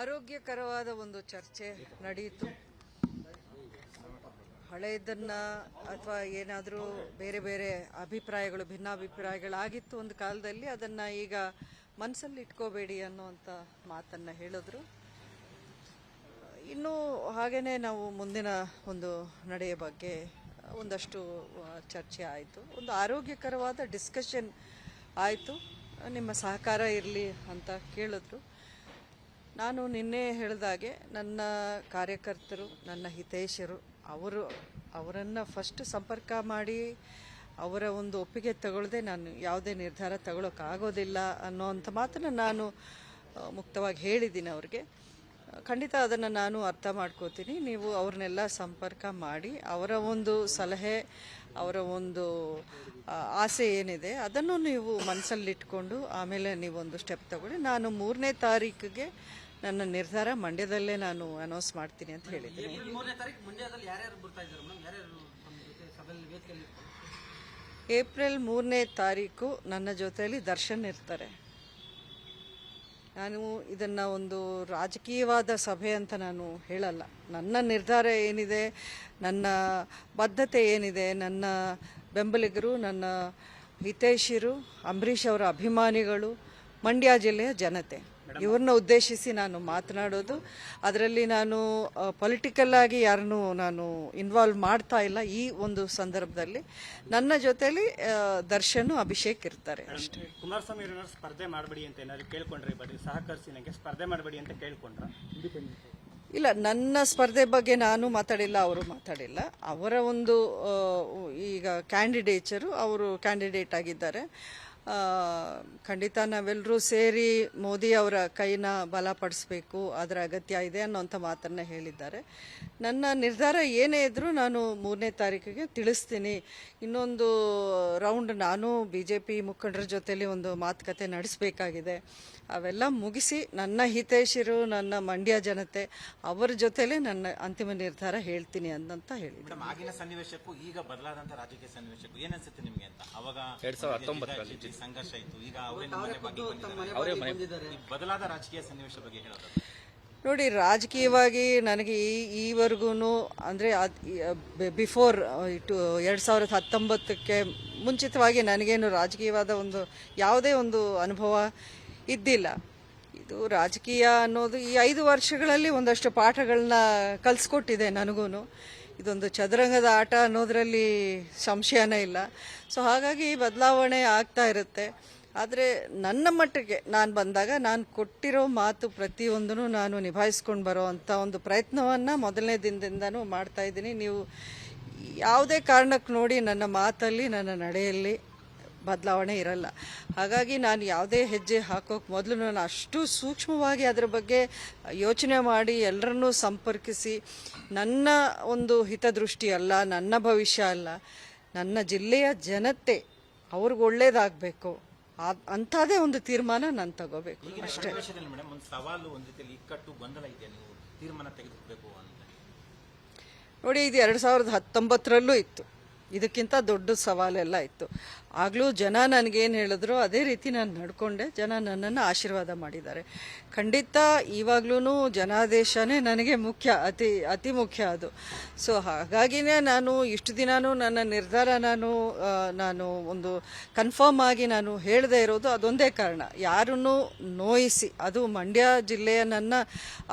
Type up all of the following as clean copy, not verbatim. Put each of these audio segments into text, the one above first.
ಆರೋಗ್ಯಕರವಾದ ಒಂದು ಚರ್ಚೆ ನಡೆಯಿತು. ಹಳೆಯದನ್ನ ಅಥವಾ ಏನಾದರೂ ಬೇರೆ ಬೇರೆ ಅಭಿಪ್ರಾಯಗಳು ಭಿನ್ನಾಭಿಪ್ರಾಯಗಳಾಗಿತ್ತು ಒಂದು ಕಾಲದಲ್ಲಿ, ಅದನ್ನ ಈಗ ಮನಸ್ಸಲ್ಲಿ ಇಟ್ಕೋಬೇಡಿ ಅನ್ನುವಂಥ ಮಾತನ್ನ ಹೇಳಿದ್ರು. ಇನ್ನು ಹಾಗೇನೆ ನಾವು ಮುಂದಿನ ಒಂದು ನಡೆಯ ಬಗ್ಗೆ ಒಂದಷ್ಟು ಚರ್ಚೆ ಆಯಿತು. ಒಂದು ಆರೋಗ್ಯಕರವಾದ ಡಿಸ್ಕಷನ್ ಆಯಿತು. ನಿಮ್ಮ ಸಹಕಾರ ಇರಲಿ ಅಂತ ಕೇಳಿದ್ರು. ನಾನು ನಿನ್ನೆ ಹೇಳಿದಾಗೆ ನನ್ನ ಕಾರ್ಯಕರ್ತರು, ನನ್ನ ಹಿತೈಷಿರು, ಅವರನ್ನು ಫಸ್ಟ್ ಸಂಪರ್ಕ ಮಾಡಿ ಅವರ ಒಂದು ಒಪ್ಪಿಗೆ ತಗೊಳ್ಳದೆ ನಾನು ಯಾವುದೇ ನಿರ್ಧಾರ ತಗೊಳ್ಳೋಕ್ಕಾಗೋದಿಲ್ಲ ಅನ್ನೋವಂಥ ಮಾತನ್ನು ನಾನು ಮುಕ್ತವಾಗಿ ಹೇಳಿದ್ದೀನಿ ಅವ್ರಿಗೆ. ಖಂಡಿತ ಅದನ್ನು ನಾನು ಅರ್ಥ ಮಾಡ್ಕೋತೀನಿ. ನೀವು ಅವ್ರನ್ನೆಲ್ಲ ಸಂಪರ್ಕ ಮಾಡಿ ಅವರ ಒಂದು ಸಲಹೆ, ಅವರ ಒಂದು ಆಸೆ ಏನಿದೆ ಅದನ್ನು ನೀವು ಮನಸ್ಸಲ್ಲಿಟ್ಕೊಂಡು ಆಮೇಲೆ ನೀವೊಂದು ಸ್ಟೆಪ್ ತಗೊಳ್ಳಿ. ನಾನು 3ನೇ ತಾರೀಕಿಗೆ ನನ್ನ ನಿರ್ಧಾರ ಮಂಡ್ಯದಲ್ಲೇ ನಾನು ಅನೌನ್ಸ್ ಮಾಡ್ತೀನಿ ಅಂತ ಹೇಳಿದ್ದೀನಿ. ಏಪ್ರಿಲ್ 3ನೇ ತಾರೀಕು ನನ್ನ ಜೊತೆಯಲ್ಲಿ ದರ್ಶನ್ ಇರ್ತಾರೆ. ನಾನು ಇದನ್ನು ಒಂದು ರಾಜಕೀಯವಾದ ಸಭೆ ಅಂತ ನಾನು ಹೇಳಲ್ಲ. ನನ್ನ ನಿರ್ಧಾರ ಏನಿದೆ, ನನ್ನ ಬದ್ಧತೆ ಏನಿದೆ, ನನ್ನ ಬೆಂಬಲಿಗರು, ನನ್ನ ಹಿತೈಷಿರು, ಅಂಬರೀಷ್ ಅವರ ಅಭಿಮಾನಿಗಳು, ಮಂಡ್ಯ ಜಿಲ್ಲೆಯ ಜನತೆ, ಇವ್ರನ್ನ ಉದ್ದೇಶಿಸಿ ನಾನು ಮಾತನಾಡೋದು. ಅದರಲ್ಲಿ ನಾನು ಪೊಲಿಟಿಕಲ್ ಆಗಿ ಯಾರನ್ನು ನಾನು ಇನ್ವಾಲ್ವ್ ಮಾಡ್ತಾ ಇಲ್ಲ. ಈ ಒಂದು ಸಂದರ್ಭದಲ್ಲಿ ನನ್ನ ಜೊತೆಲಿ ದರ್ಶನ್, ಅಭಿಷೇಕ್ ಇರ್ತಾರೆ ಅಷ್ಟೇ. ಕುಮಾರಸ್ವಾಮಿ ಸ್ಪರ್ಧೆ ಮಾಡಬೇಡಿ ಅಂತ ಏನಾದ್ರು ಕೇಳ್ಕೊಂಡ್ರಿ? ಬಟ್ ಸಹಕರಿಸಿ ನನಗೆ ಸ್ಪರ್ಧೆ ಮಾಡಬೇಡಿ ಅಂತ ಕೇಳ್ಕೊಂಡ್ರ? ಇಲ್ಲ, ನನ್ನ ಸ್ಪರ್ಧೆ ಬಗ್ಗೆ ನಾನು ಮಾತಾಡಿಲ್ಲ, ಅವರು ಮಾತಾಡಿಲ್ಲ. ಅವರ ಒಂದು ಈಗ ಕ್ಯಾಂಡಿಡೇಚರು, ಅವರು ಕ್ಯಾಂಡಿಡೇಟ್ ಆಗಿದ್ದಾರೆ. ಖಂಡಿತ ನಾವೆಲ್ಲರೂ ಸೇರಿ ಮೋದಿ ಅವರ ಕೈನ ಬಲಪಡಿಸಬೇಕು, ಅದರ ಅಗತ್ಯ ಇದೆ ಅನ್ನೋಂಥ ಮಾತನ್ನ ಹೇಳಿದ್ದಾರೆ. ನನ್ನ ನಿರ್ಧಾರ ಏನೇ ಇದ್ರೂ ನಾನು 3ನೇ ತಾರೀಕಿಗೆ ತಿಳಿಸ್ತೀನಿ. ಇನ್ನೊಂದು ರೌಂಡ್ ನಾನು BJP ಮುಖಂಡರ ಜೊತೆಲಿ ಒಂದು ಮಾತುಕತೆ ನಡೆಸಬೇಕಾಗಿದೆ. ಅವೆಲ್ಲ ಮುಗಿಸಿ ನನ್ನ ಹಿತೈಷಿರು, ನನ್ನ ಮಂಡ್ಯ ಜನತೆ, ಅವರ ಜೊತೆಲೆ ನನ್ನ ಅಂತಿಮ ನಿರ್ಧಾರ ಹೇಳ್ತೀನಿ ಅಂತ ಹೇಳಿದ್ರು. ಆಗಿನ ಸನ್ನಿವೇಶಕ್ಕೂ ಈಗ ಬದಲಾದಂತ ರಾಜಕೀಯ ಸನ್ನಿವೇಶಕ್ಕೂ ಏನನ್ಸುತ್ತೆ ನಿಮಗೆ ಅಂತ? ಅವಾಗ 2019 ಸಂಘರ್ಷ ಇತ್ತು, ಈಗ ಬದಲಾದ ರಾಜಕೀಯ ಸನ್ನಿವೇಶ ಬಗ್ಗೆ ಹೇಳೋದು ನೋಡಿ. ರಾಜಕೀಯವಾಗಿ ನನಗೆ ಈವರೆಗೂ ಅಂದರೆ ಬಿಫೋರ್ 2019ಕ್ಕೆ ಮುಂಚಿತವಾಗಿ ನನಗೇನು ರಾಜಕೀಯವಾದ ಒಂದು ಯಾವುದೇ ಒಂದು ಅನುಭವ ಇದ್ದಿಲ್ಲ. ಇದು ರಾಜಕೀಯ ಅನ್ನೋದು ಈ 5 ವರ್ಷಗಳಲ್ಲಿ ಒಂದಷ್ಟು ಪಾಠಗಳನ್ನ ಕಲಿಸ್ಕೊಟ್ಟಿದೆ ನನಗೂ. ಇದೊಂದು ಚದುರಂಗದ ಆಟ ಅನ್ನೋದರಲ್ಲಿ ಸಂಶಯನೇ ಇಲ್ಲ. ಸೊ ಹಾಗಾಗಿ ಬದಲಾವಣೆ ಆಗ್ತಾ ಇರುತ್ತೆ. ಆದರೆ ನನ್ನ ಮಟ್ಟಿಗೆ ನಾನು ಬಂದಾಗ ನಾನು ಕೊಟ್ಟಿರೋ ಮಾತು ಪ್ರತಿಯೊಂದನ್ನು ನಾನು ನಿಭಾಯಿಸ್ಕೊಂಡು ಬರೋ ಅಂಥ ಒಂದು ಪ್ರಯತ್ನವನ್ನು ಮೊದಲನೇ ದಿನದಿಂದನೂ ಮಾಡ್ತಾ ಇದ್ದೀನಿ. ನೀವು ಯಾವುದೇ ಕಾರಣಕ್ಕೆ ನೋಡಿ ನನ್ನ ಮಾತಲ್ಲಿ, ನನ್ನ ನಡೆಯಲ್ಲಿ ಬದಲಾವಣೆ ಇರಲ್ಲ. ಹಾಗಾಗಿ ನಾನು ಯಾವುದೇ ಹೆಜ್ಜೆ ಹಾಕೋಕೆ ಮೊದಲು ನಾನು ಅಷ್ಟು ಸೂಕ್ಷ್ಮವಾಗಿ ಅದರ ಬಗ್ಗೆ ಯೋಚನೆ ಮಾಡಿ ಎಲ್ಲರನ್ನೂ ಸಂಪರ್ಕಿಸಿ, ನನ್ನ ಒಂದು ಹಿತದೃಷ್ಟಿ ಅಲ್ಲ, ನನ್ನ ಭವಿಷ್ಯ ಅಲ್ಲ, ನನ್ನ ಜಿಲ್ಲೆಯ ಜನತೆ ಅವ್ರಿಗೆ ಒಳ್ಳೇದಾಗಬೇಕು, ಅಂಥದ್ದೇ ಒಂದು ತೀರ್ಮಾನ ನಾನು ತಗೋಬೇಕು ಅಷ್ಟೇ. ಮೇಡಮ್, ಒಂದು ಸವಾಲು, ಒಂದು ರೀತಿಯಲ್ಲಿ ಇಕ್ಕಟ್ಟು, ಗೊಂದಲ ಇದೆ, ನೀವು ತೀರ್ಮಾನ ತೆಗೆದುಕೋಬೇಕು ಅಂತ ನೋಡಿ. ಇದು 2019ರಲ್ಲೂ ಇತ್ತು, ಇದಕ್ಕಿಂತ ದೊಡ್ಡ ಸವಾಲೆಲ್ಲ ಇತ್ತು. ಆಗಲೂ ಜನ ನನಗೇನು ಹೇಳಿದ್ರು ಅದೇ ರೀತಿ ನಾನು ನಡ್ಕೊಂಡೆ. ಜನ ನನ್ನನ್ನು ಆಶೀರ್ವಾದ ಮಾಡಿದ್ದಾರೆ. ಖಂಡಿತ ಇವಾಗ್ಲೂ ಜನಾದೇಶನೇ ನನಗೆ ಮುಖ್ಯ, ಅತಿ ಮುಖ್ಯ ಅದು. ಸೊ ಹಾಗಾಗಿನೇ ನಾನು ಇಷ್ಟು ದಿನಾನು ನನ್ನ ನಿರ್ಧಾರ ನಾನು ಒಂದು ಕನ್ಫರ್ಮ್ ಆಗಿ ನಾನು ಹೇಳದೇ ಇರೋದು ಅದೊಂದೇ ಕಾರಣ. ಯಾರನ್ನು ನೋಯಿಸಿ, ಅದು ಮಂಡ್ಯ ಜಿಲ್ಲೆಯ ನನ್ನ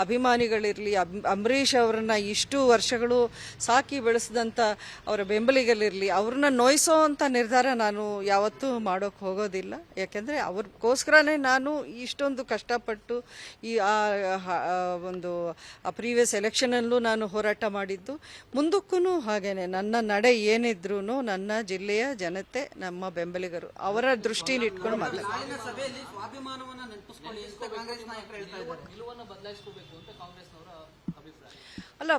ಅಭಿಮಾನಿಗಳಿರಲಿ, ಅಂಬರೀಷ್ ಅವರನ್ನ ಇಷ್ಟು ವರ್ಷಗಳು ಸಾಕಿ ಬೆಳೆಸಿದಂಥ ಅವರ ಬೆಂಬಲಿಗಲಿರಲಿ, ಅವ್ರನ್ನ ನೋಯಿಸೋ ಅಂಥ ನಿರ್ಧಾರ ನಾನು ಯಾವತ್ತೂ ಮಾಡೋಕೆ ಹೋಗೋದಿಲ್ಲ. ಯಾಕೆಂದರೆ ಅವ್ರಿಗೋಸ್ಕರನೇ ನಾನು ಇಷ್ಟೊಂದು ಕಷ್ಟಪಟ್ಟು ಈ ಒಂದು ಪ್ರೀವಿಯಸ್ ಎಲೆಕ್ಷನಲ್ಲೂ ನಾನು ಹೋರಾಟ ಮಾಡಿದ್ದು. ಮುಂದಕ್ಕೂ ಹಾಗೇನೆ ನನ್ನ ನಡೆ ಏನಿದ್ರೂ ನನ್ನ ಜಿಲ್ಲೆಯ ಜನತೆ, ನಮ್ಮ ಬೆಂಬಲಿಗರು ಅವರ ದೃಷ್ಟಿಲಿ ಇಟ್ಕೊಂಡು ಅಲ್ಲ,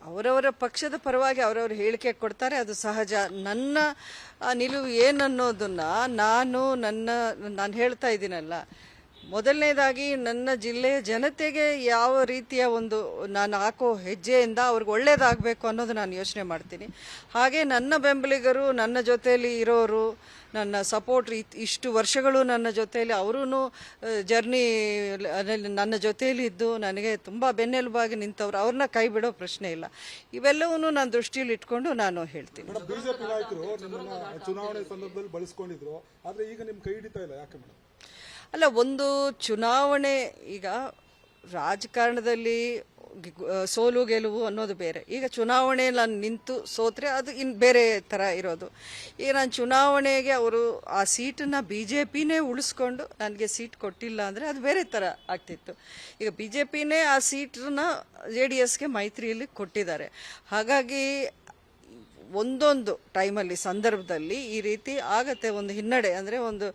ಅವರವರ ಪಕ್ಷದ ಪರವಾಗಿ ಅವರವರು ಹೇಳಿಕೆ ಕೊಡ್ತಾರೆ, ಅದು ಸಹಜ. ನನ್ನ ನಿಲುವು ಏನನ್ನೋದನ್ನ ನಾನು ಹೇಳ್ತಾ ಇದ್ದೀನಲ್ಲ, ಮೊದಲನೇದಾಗಿ ನನ್ನ ಜಿಲ್ಲೆಯ ಜನತೆಗೆ ಯಾವ ರೀತಿಯ ಒಂದು ನಾನು ಹಾಕೋ ಹೆಜ್ಜೆಯಿಂದ ಅವ್ರಿಗೆ ಒಳ್ಳೇದಾಗಬೇಕು ಅನ್ನೋದು ನಾನು ಯೋಚನೆ ಮಾಡ್ತೀನಿ. ಹಾಗೆ ನನ್ನ ಬೆಂಬಲಿಗರು, ನನ್ನ ಜೊತೆಯಲ್ಲಿ ಇರೋರು, ನನ್ನ ಸಪೋರ್ಟ್ ಇಷ್ಟು ವರ್ಷಗಳು ನನ್ನ ಜೊತೆಯಲ್ಲಿ ಅವರೂ ಜರ್ನಿ ನನ್ನ ಜೊತೆಯಲ್ಲಿ ಇದ್ದು ನನಗೆ ತುಂಬ ಬೆನ್ನೆಲುಬಾಗಿ ನಿಂತವ್ರು, ಅವ್ರನ್ನ ಕೈ ಬಿಡೋ ಪ್ರಶ್ನೆ ಇಲ್ಲ. ಇವೆಲ್ಲವೂ ನಾನು ದೃಷ್ಟಿಯಲ್ಲಿ ಇಟ್ಕೊಂಡು ನಾನು ಹೇಳ್ತೀನಿ. ಬಿಜೆಪಿ ನಾಯಕರು ನಿಮ್ಮನ್ನ ಚುನಾವಣೆ ಸಂದರ್ಭದಲ್ಲಿ ಬಳಸ್ಕೊಂಡಿದ್ರು, ಆದ್ರೆ ಈಗ ನಿಮ್ ಕೈ ಹಿಡಿತಾ ಇಲ್ಲ, ಯಾಕೆ ಮೇಡಮ್? ಅಲ್ಲ, ಒಂದು ಚುನಾವಣೆ, ಈಗ ರಾಜಕಾರಣದಲ್ಲಿ ಸೋಲು ಗೆಲುವು ಅನ್ನೋದು ಬೇರೆ. ಈಗ ಚುನಾವಣೆ ನಾನು ನಿಂತು ಸೋತ್ರೆ ಅದು ಇನ್ನು ಬೇರೆ ಥರ ಇರೋದು. ಈಗ ನಾನು ಚುನಾವಣೆಗೆ ಅವರು ಆ ಸೀಟನ್ನು BJPನೇ ಉಳಿಸ್ಕೊಂಡು ನನಗೆ ಸೀಟ್ ಕೊಟ್ಟಿಲ್ಲ ಅಂದರೆ ಅದು ಬೇರೆ ಥರ ಆಗ್ತಿತ್ತು. ಈಗ BJPನೇ ಆ ಸೀಟನ್ನ JDSಗೆ ಮೈತ್ರಿಯಲ್ಲಿ ಕೊಟ್ಟಿದ್ದಾರೆ. ಹಾಗಾಗಿ ಒಂದೊಂದು ಟೈಮಲ್ಲಿ, ಸಂದರ್ಭದಲ್ಲಿ ಈ ರೀತಿ ಆಗತ್ತೆ. ಒಂದು ಹಿನ್ನಡೆ ಅಂದರೆ ಒಂದು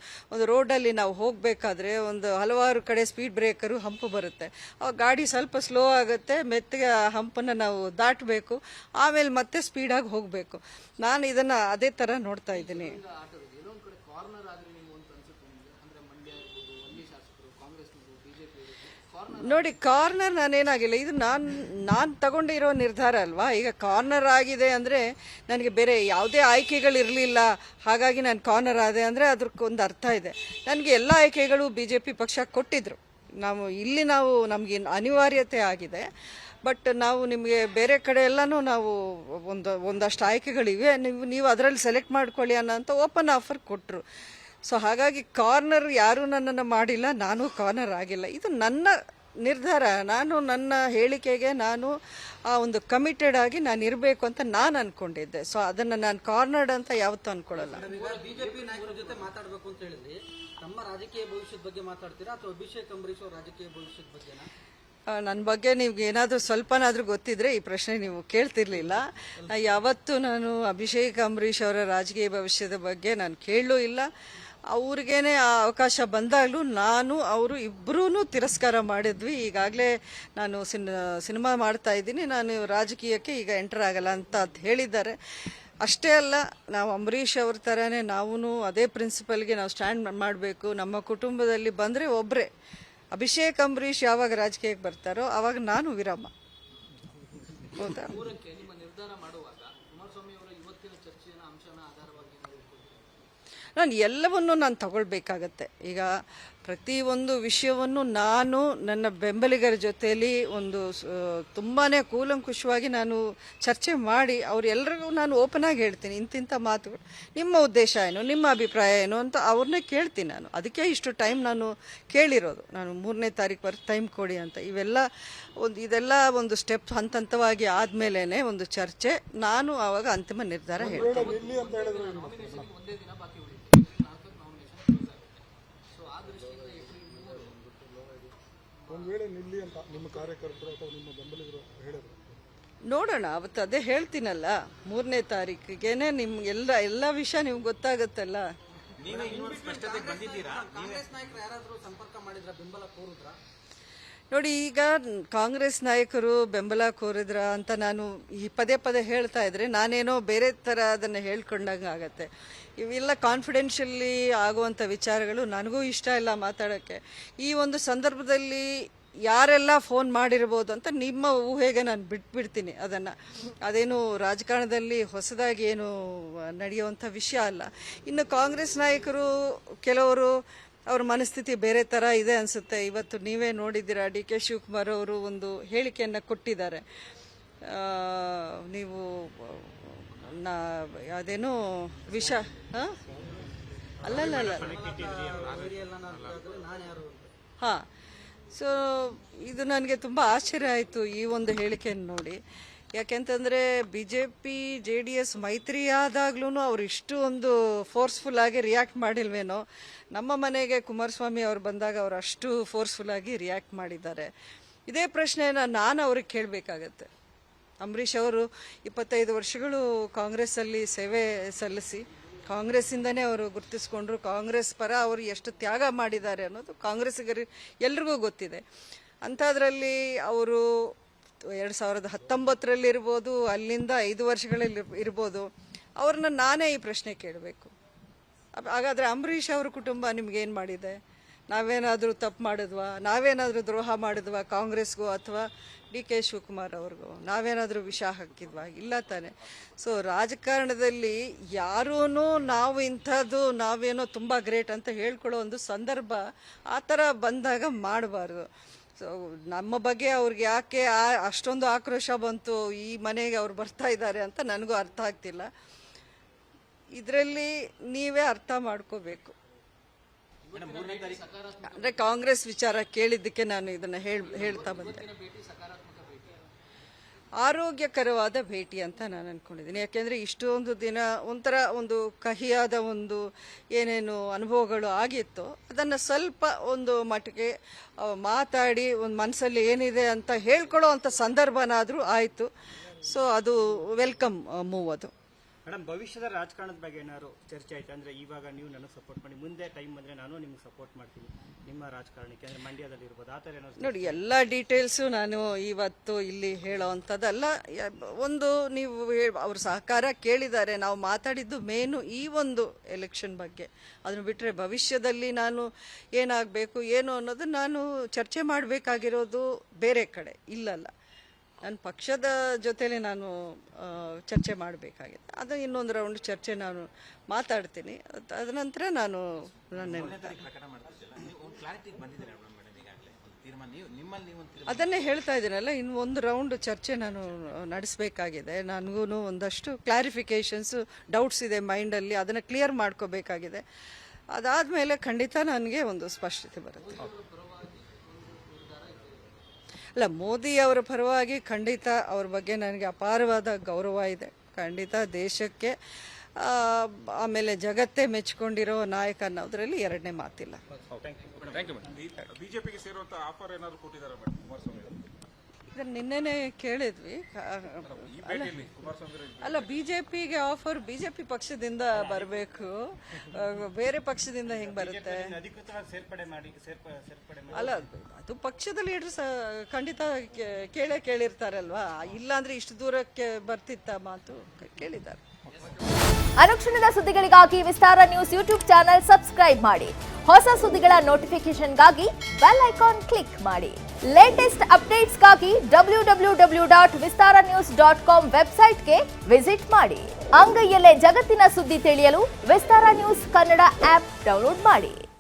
ರೋಡಲ್ಲಿ ನಾವು ಹೋಗಬೇಕಾದ್ರೆ ಒಂದು ಹಲವಾರು ಕಡೆ ಸ್ಪೀಡ್ ಬ್ರೇಕರು ಹಂಪು ಬರುತ್ತೆ. ಆವಾಗ ಗಾಡಿ ಸ್ವಲ್ಪ ಸ್ಲೋ ಆಗುತ್ತೆ, ಮೆತ್ತಗೆ ಆ ಹಂಪನ್ನು ನಾವು ದಾಟಬೇಕು, ಆಮೇಲೆ ಮತ್ತೆ ಸ್ಪೀಡಾಗಿ ಹೋಗಬೇಕು. ನಾನು ಇದನ್ನು ಅದೇ ಥರ ನೋಡ್ತಾ ಇದ್ದೀನಿ. ನೋಡಿ, ಕಾರ್ನರ್ ನಾನೇನಾಗಿಲ್ಲ, ಇದು ನಾನು ತಗೊಂಡಿರೋ ನಿರ್ಧಾರ ಅಲ್ವಾ. ಈಗ ಕಾರ್ನರ್ ಆಗಿದೆ ಅಂದರೆ ನನಗೆ ಬೇರೆ ಯಾವುದೇ ಆಯ್ಕೆಗಳಿರಲಿಲ್ಲ, ಹಾಗಾಗಿ ನಾನು ಕಾರ್ನರ್ ಆದೆ ಅಂದರೆ ಅದಕ್ಕೊಂದು ಅರ್ಥ ಇದೆ. ನನಗೆ ಎಲ್ಲ ಆಯ್ಕೆಗಳು BJP ಪಕ್ಷ ಕೊಟ್ಟಿದ್ರು. ನಮಗೆ ಅನಿವಾರ್ಯತೆ ಆಗಿದೆ. ಬಟ್ ನಾವು ನಿಮಗೆ ಬೇರೆ ಕಡೆ ಎಲ್ಲನೂ ನಾವು ಒಂದಷ್ಟು ಆಯ್ಕೆಗಳಿವೆ, ನೀವು ಅದರಲ್ಲಿ ಸೆಲೆಕ್ಟ್ ಮಾಡ್ಕೊಳ್ಳಿ ಅನ್ನೋಂಥ ಓಪನ್ ಆಫರ್ ಕೊಟ್ಟರು. ಸೊ ಹಾಗಾಗಿ ಕಾರ್ನರ್ ಯಾರೂ ನನ್ನನ್ನು ಮಾಡಿಲ್ಲ, ನಾನು ಕಾರ್ನರ್ ಆಗಿಲ್ಲ. ಇದು ನನ್ನ ನಿರ್ಧಾರ. ನಾನು ನನ್ನ ಹೇಳಿಕೆಗೆ ನಾನು ಆ ಒಂದು ಕಮಿಟೆಡ್ ಆಗಿ ನಾನು ಇರಬೇಕು ಅಂತ ನಾನು ಅನ್ಕೊಂಡಿದ್ದೆ. ಸೊ ಅದನ್ನು ನಾನು ಕಾರ್ನರ್ಡ್ ಅಂತ ಯಾವತ್ತೂ ಅನ್ಕೊಳ್ಳಲ್ಲ. ಬಿಜೆಪಿ ನಾಯಕರ ಜೊತೆ ಮಾತಾಡಬೇಕು ಅಂತ ಹೇಳಿದ್ರಿ, ನಮ್ಮ ರಾಜಕೀಯ ಭವಿಷ್ಯದ ಬಗ್ಗೆ ಮಾತಾಡ್ತೀರಾ ಅಥವಾ ಅಭಿಷೇಕ್ ಅಂಬರೀಶ್ ಅವರ ರಾಜಕೀಯ ಭವಿಷ್ಯದ ಬಗ್ಗೆನಾ? ನನ್ನ ಬಗ್ಗೆ ನಿಮ್ಗೆ ಏನಾದರೂ ಸ್ವಲ್ಪನಾದರೂ ಗೊತ್ತಿದ್ರೆ ಈ ಪ್ರಶ್ನೆ ನೀವು ಕೇಳ್ತಿರ್ಲಿಲ್ಲ. ಯಾವತ್ತೂ ನಾನು ಅಭಿಷೇಕ್ ಅಂಬರೀಶ್ ಅವರ ರಾಜಕೀಯ ಭವಿಷ್ಯದ ಬಗ್ಗೆ ನಾನು ಕೇಳಲೂ ಇಲ್ಲ. ಅವ್ರಿಗೇನೆ ಆ ಅವಕಾಶ ಬಂದಾಗಲೂ ಅವರು ಇಬ್ಬರೂ ತಿರಸ್ಕಾರ ಮಾಡಿದ್ವಿ. ಈಗಾಗಲೇ ನಾನು ಸಿನಿಮಾ ಮಾಡ್ತಾ ಇದ್ದೀನಿ, ನಾನು ರಾಜಕೀಯಕ್ಕೆ ಈಗ ಎಂಟರ್ ಆಗಲ್ಲ ಅಂತ ಹೇಳಿದ್ದಾರೆ. ಅಷ್ಟೇ ಅಲ್ಲ, ನಾವು ಅಂಬರೀಷ್ ಅವ್ರ ಥರನೇ ನಾವು ಅದೇ ಪ್ರಿನ್ಸಿಪಲ್ಗೆ ನಾವು ಸ್ಟ್ಯಾಂಡ್ ಮಾಡಬೇಕು. ನಮ್ಮ ಕುಟುಂಬದಲ್ಲಿ ಬಂದರೆ ಒಬ್ಬರೇ ಅಭಿಷೇಕ್ ಅಂಬರೀಷ್ ಯಾವಾಗ ರಾಜಕೀಯಕ್ಕೆ ಬರ್ತಾರೋ ಆವಾಗ ನಾನು ವಿರಾಮ. ಹೌದಾ? ನಿಮ್ಮ ನಿರ್ಧಾರ ಮಾಡುವಾಗ ಕುಮಾರಸ್ವಾಮಿ ಅವರ ಇವತ್ತಿನ ಚರ್ಚೆಯ ಅಂಶನ ಆಧಾರವಾಗಿ ನಾನು ಎಲ್ಲವನ್ನೂ ನಾನು ತಗೊಳ್ಬೇಕಾಗತ್ತೆ. ಈಗ ಪ್ರತಿಯೊಂದು ವಿಷಯವನ್ನು ನಾನು ನನ್ನ ಬೆಂಬಲಿಗರ ಜೊತೆಯಲ್ಲಿ ತುಂಬಾ ಕೂಲಂಕುಷವಾಗಿ ನಾನು ಚರ್ಚೆ ಮಾಡಿ ಅವರೆಲ್ಲರಿಗೂ ನಾನು ಓಪನ್ ಆಗಿ ಹೇಳ್ತೀನಿ, ಇಂತಿಂಥ ಮಾತುಗಳು, ನಿಮ್ಮ ಉದ್ದೇಶ ಏನು, ನಿಮ್ಮ ಅಭಿಪ್ರಾಯ ಏನು ಅಂತ ಅವ್ರನ್ನೇ ಕೇಳ್ತೀನಿ. ನಾನು ಅದಕ್ಕೆ ಇಷ್ಟು ಟೈಮ್ ನಾನು ಕೇಳಿರೋದು, ನಾನು 3ನೇ ತಾರೀಕು ಟೈಮ್ ಕೊಡಿ ಅಂತ. ಇದೆಲ್ಲ ಒಂದು ಸ್ಟೆಪ್ ಹಂತವಾಗಿ ಆದಮೇಲೆ ಒಂದು ಚರ್ಚೆ, ನಾನು ಆವಾಗ ಅಂತಿಮ ನಿರ್ಧಾರ ಹೇಳ್ತೀನಿ. ನೋಡೋಣ, ಅವತ್ತು ಅದೇ ಹೇಳ್ತೀನಲ್ಲ, 3ನೇ ತಾರೀಕಿಗೆನೆ ನಿಮ್ಗೆ ಎಲ್ಲ ವಿಷಯ ನಿಮ್ಗೆ ಗೊತ್ತಾಗುತ್ತಲ್ಲ. ಕಾಂಗ್ರೆಸ್ ನಾಯಕರು ಯಾರಾದರೂ ಸಂಪರ್ಕ ಮಾಡಿದ್ರ, ಬೆಂಬಲ ಕೋರಿದ್ರ? ನೋಡಿ, ಈಗ ಕಾಂಗ್ರೆಸ್ ನಾಯಕರು ಬೆಂಬಲ ಕೋರಿದ್ರ ಅಂತ ನಾನು ಈ ಪದೇ ಹೇಳ್ತಾ ಇದ್ರೆ ನಾನೇನೋ ಬೇರೆ ಥರ ಅದನ್ನು ಹೇಳ್ಕೊಂಡಂಗೆ ಆಗತ್ತೆ. ಇವೆಲ್ಲ ಕಾನ್ಫಿಡೆನ್ಷಿಯಲಿ ಆಗುವಂಥ ವಿಚಾರಗಳು ನನಗೂ ಇಷ್ಟ ಇಲ್ಲ ಮಾತಾಡೋಕ್ಕೆ. ಈ ಒಂದು ಸಂದರ್ಭದಲ್ಲಿ ಯಾರೆಲ್ಲ ಫೋನ್ ಮಾಡಿರ್ಬೋದು ಅಂತ ನಿಮ್ಮ ಊಹೆಗೆ ನಾನು ಬಿಟ್ಬಿಡ್ತೀನಿ. ಅದೇನು ರಾಜಕಾರಣದಲ್ಲಿ ಹೊಸದಾಗಿ ಏನು ನಡೆಯುವಂಥ ವಿಷಯ ಅಲ್ಲ. ಇನ್ನು ಕಾಂಗ್ರೆಸ್ ನಾಯಕರು ಕೆಲವರು ಅವ್ರ ಮನಸ್ಥಿತಿ ಬೇರೆ ಥರ ಇದೆ ಅನಿಸುತ್ತೆ. ಇವತ್ತು ನೀವೇ ನೋಡಿದ್ದೀರಾ, DK ಶಿವಕುಮಾರ್ ಅವರು ಒಂದು ಹೇಳಿಕೆಯನ್ನು ಕೊಟ್ಟಿದ್ದಾರೆ. ನೀವು ಅದೇನೋ ವಿಷ ಅಲ್ಲಲ್ಲ ಹಾಂ. ಸೊ ಇದು ನನಗೆ ತುಂಬ ಆಶ್ಚರ್ಯ ಆಯಿತು ಈ ಒಂದು ಹೇಳಿಕೆಯನ್ನು ನೋಡಿ. ಯಾಕೆಂತಂದರೆ BJP JDS ಮೈತ್ರಿ ಆದಾಗ್ಲೂ ಅವ್ರು ಇಷ್ಟು ಒಂದು ಫೋರ್ಸ್ಫುಲ್ ಆಗಿ ರಿಯಾಕ್ಟ್ ಮಾಡಿಲ್ವೇನೋ. ನಮ್ಮ ಮನೆಗೆ ಕುಮಾರಸ್ವಾಮಿ ಅವ್ರು ಬಂದಾಗ ಅವರು ಅಷ್ಟು ಫೋರ್ಸ್ಫುಲ್ ಆಗಿ ರಿಯಾಕ್ಟ್ ಮಾಡಿದ್ದಾರೆ. ಇದೇ ಪ್ರಶ್ನೆನ ನಾನು ಅವ್ರಿಗೆ ಕೇಳಬೇಕಾಗತ್ತೆ. ಅಂಬರೀಷ್ ಅವರು 25 ವರ್ಷಗಳು ಕಾಂಗ್ರೆಸ್ಸಲ್ಲಿ ಸೇವೆ ಸಲ್ಲಿಸಿ ಕಾಂಗ್ರೆಸ್ಸಿಂದನೇ ಅವರು ಗುರುತಿಸ್ಕೊಂಡ್ರು. ಕಾಂಗ್ರೆಸ್ ಪರ ಅವರು ಎಷ್ಟು ತ್ಯಾಗ ಮಾಡಿದ್ದಾರೆ ಅನ್ನೋದು ಕಾಂಗ್ರೆಸ್ಸಿಗರು ಎಲ್ರಿಗೂ ಗೊತ್ತಿದೆ. ಅಂಥದ್ರಲ್ಲಿ ಅವರು 2019 ಇರ್ಬೋದು, ಅಲ್ಲಿಂದ 5 ವರ್ಷಗಳಲ್ಲಿ ಇರ್ಬೋದು, ಅವ್ರನ್ನ ನಾನೇ ಈ ಪ್ರಶ್ನೆ ಕೇಳಬೇಕು. ಹಾಗಾದರೆ ಅಂಬರೀಷ್ ಅವ್ರ ಕುಟುಂಬ ನಿಮ್ಗೇನು ಮಾಡಿದೆ? ನಾವೇನಾದರೂ ತಪ್ಪು ಮಾಡಿದ್ವಾ, ನಾವೇನಾದರೂ ದ್ರೋಹ ಮಾಡಿದ್ವಾ ಕಾಂಗ್ರೆಸ್ಗೂ ಅಥವಾ DK ಶಿವಕುಮಾರ್ ಅವ್ರಿಗೂ, ನಾವೇನಾದರೂ ವಿಷ ಹಾಕಿದ್ವಾ? ಇಲ್ಲ ತಾನೆ. ಸೊ ರಾಜಕಾರಣದಲ್ಲಿ ಯಾರೂ ನಾವು ಇಂಥದ್ದು ನಾವೇನೋ ತುಂಬ ಗ್ರೇಟ್ ಅಂತ ಹೇಳ್ಕೊಳ್ಳೋ ಒಂದು ಸಂದರ್ಭ ಆ ಥರ ಬಂದಾಗ ಮಾಡಬಾರ್ದು. ಸೊ ನಮ್ಮ ಬಗ್ಗೆ ಅವ್ರಿಗೆ ಯಾಕೆ ಅಷ್ಟೊಂದು ಆಕ್ರೋಶ ಬಂತು, ಈ ಮನೆಗೆ ಅವ್ರು ಬರ್ತಾ ಇದ್ದಾರೆ ಅಂತ ನನಗೂ ಅರ್ಥ ಆಗ್ತಿಲ್ಲ. ಇದರಲ್ಲಿ ನೀವೇ ಅರ್ಥ ಮಾಡ್ಕೋಬೇಕು. ಅಂದರೆ ಕಾಂಗ್ರೆಸ್ ವಿಚಾರ ಕೇಳಿದ್ದಕ್ಕೆ ನಾನು ಇದನ್ನು ಹೇಳ್ತಾ ಬಂದೆ. ಆರೋಗ್ಯಕರವಾದ ಭೇಟಿ ಅಂತ ನಾನು ಅಂದ್ಕೊಂಡಿದ್ದೀನಿ. ಯಾಕೆಂದರೆ ಇಷ್ಟೊಂದು ದಿನ ಒಂಥರ ಒಂದು ಕಹಿಯಾದ ಒಂದು ಏನೇನು ಅನುಭವಗಳು ಆಗಿತ್ತು, ಅದನ್ನು ಸ್ವಲ್ಪ ಒಂದು ಮಟ್ಟಿಗೆ ಮಾತಾಡಿ ಒಂದು ಮನಸ್ಸಲ್ಲಿ ಏನಿದೆ ಅಂತ ಹೇಳ್ಕೊಳ್ಳೋ ಅಂಥ ಸಂದರ್ಭನಾದರೂ ಆಯಿತು. ಸೊ ಅದು ವೆಲ್ಕಮ್ ಮೂವ್. ಅದು ಮೇಡಮ್, ಭವಿಷ್ಯದ ರಾಜಕಾರಣದ ಬಗ್ಗೆ ಏನಾದ್ರು ಚರ್ಚೆ ಆಯ್ತು? ಅಂದರೆ ಇವಾಗ ನೀವು ನನಗೆ ಸಪೋರ್ಟ್ ಮಾಡಿ, ಮುಂದೆ ಟೈಮ್ ಬಂದರೆ ನಾನು ನಿಮ್ಗೆ ಸಪೋರ್ಟ್ ಮಾಡ್ತೀನಿ ನಿಮ್ಮ ರಾಜಕಾರಣಕ್ಕೆ, ಅಂದರೆ ಮಂಡ್ಯದಲ್ಲಿ ಇರ್ಬೋದು, ಆ ಥರ ಏನಾದ್ರು? ನೋಡಿ, ಎಲ್ಲ ಡೀಟೇಲ್ಸು ನಾನು ಇವತ್ತು ಇಲ್ಲಿ ಹೇಳೋ ಅಂಥದ್ದಲ್ಲ. ಒಂದು ನೀವು ಅವ್ರ ಸಹಕಾರ ಕೇಳಿದ್ದಾರೆ, ನಾವು ಮಾತಾಡಿದ್ದು ಮೇನು ಈ ಒಂದು ಎಲೆಕ್ಷನ್ ಬಗ್ಗೆ. ಅದನ್ನು ಬಿಟ್ಟರೆ ಭವಿಷ್ಯದಲ್ಲಿ ನಾನು ಏನಾಗಬೇಕು ಏನು ಅನ್ನೋದು ನಾನು ಚರ್ಚೆ ಮಾಡಬೇಕಾಗಿರೋದು ಬೇರೆ ಕಡೆ, ಇಲ್ಲಲ್ಲ. ನನ್ನ ಪಕ್ಷದ ಜೊತೆಲೇ ನಾನು ಚರ್ಚೆ ಮಾಡಬೇಕಾಗಿದೆ. ಅದು ಇನ್ನೊಂದು ರೌಂಡ್ ಚರ್ಚೆ ನಾನು ಮಾತಾಡ್ತೀನಿ. ಅದನಂತರ ನಾನು ಅದನ್ನೇ ಹೇಳ್ತಾ ಇದ್ದೀನಲ್ಲ, ಇನ್ನು ಒಂದು ರೌಂಡ್ ಚರ್ಚೆ ನಾನು ನಡೆಸಬೇಕಾಗಿದೆ. ನನಗೂ ಒಂದಷ್ಟು ಕ್ಲಾರಿಫಿಕೇಷನ್ಸ್, ಡೌಟ್ಸ್ ಇದೆ ಮೈಂಡಲ್ಲಿ, ಅದನ್ನು ಕ್ಲಿಯರ್ ಮಾಡ್ಕೋಬೇಕಾಗಿದೆ. ಅದಾದಮೇಲೆ ಖಂಡಿತ ನನಗೆ ಒಂದು ಸ್ಪಷ್ಟತೆ ಬರುತ್ತೆ. ಅಲ್ಲ, ಮೋದಿ ಅವರ ಪರವಾಗಿ ಖಂಡಿತ ಅವ್ರ ಬಗ್ಗೆ ನನಗೆ ಅಪಾರವಾದ ಗೌರವ ಇದೆ. ಖಂಡಿತ ದೇಶಕ್ಕೆ ಆಮೇಲೆ ಜಗತ್ತೇ ಮೆಚ್ಕೊಂಡಿರೋ ನಾಯಕ ಅನ್ನೋದ್ರಲ್ಲಿ ಎರಡನೇ ಮಾತಿಲ್ಲ. ಬಿಜೆಪಿಗೆ ಸೇರುವಂತ ಆಫರ್ ಏನಾದ್ರು ಕೊಟ್ಟಿದ್ದಾರೆ ಮೇಡಮ್ ಕುಮಾರಸ್ವಾಮಿ ಅವರು? ಇದನ್ನು ನಿನ್ನೆನೆ ಕೇಳಿದ್ವಿ. ಅಲ್ಲ, ಬಿಜೆಪಿಗೆ ಆಫರ್ ಬಿಜೆಪಿ ಪಕ್ಷದಿಂದ ಬರಬೇಕು, ಬೇರೆ ಪಕ್ಷದಿಂದ ಹೆಂಗೆ ಬರುತ್ತೆ? ಅಧಿಕೃತವಾಗಿ ಸೇರ್ಪಡೆ ಮಾಡಿ. ಅಲ್ಲ, ಅದು ಪಕ್ಷದ ಲೀಡರ್ಸ್ ಖಂಡಿತ ಕೇಳಿರ್ತಾರಲ್ವಾ. ಇಲ್ಲಾಂದ್ರೆ ಇಷ್ಟು ದೂರಕ್ಕೆ ಬರ್ತಿತ್ತ ಮಾತು? ಕೇಳಿದ್ದಾರೆ. ಅನುಕ್ಷಣದ ಸುದ್ದಿಗಳಿಗಾಗಿ ವಿಸ್ತಾರ ನ್ಯೂಸ್ ಯೂಟ್ಯೂಬ್ ಚಾನೆಲ್ ಸಬ್ಸ್ಕ್ರೈಬ್ ಮಾಡಿ. ಹೊಸ ಸುದ್ದಿಗಳ ನೋಟಿಫಿಕೇಶನ್ಗಾಗಿ ಬೆಲ್ ಐಕಾನ್ ಕ್ಲಿಕ್ ಮಾಡಿ. ಲೇಟೆಸ್ಟ್ ಅಪ್ಡೇಟ್ಸ್ಗಾಗಿ www.vistaranews.com ವೆಬ್ಸೈಟ್ಗೆ ವಿಸಿಟ್ ಮಾಡಿ. ಅಂಗೈಯಲ್ಲೇ ಜಗತ್ತಿನ ಸುದ್ದಿ ತಿಳಿಯಲು ವಿಸ್ತಾರ ನ್ಯೂಸ್ ಕನ್ನಡ ಆಪ್ ಡೌನ್ಲೋಡ್ ಮಾಡಿ.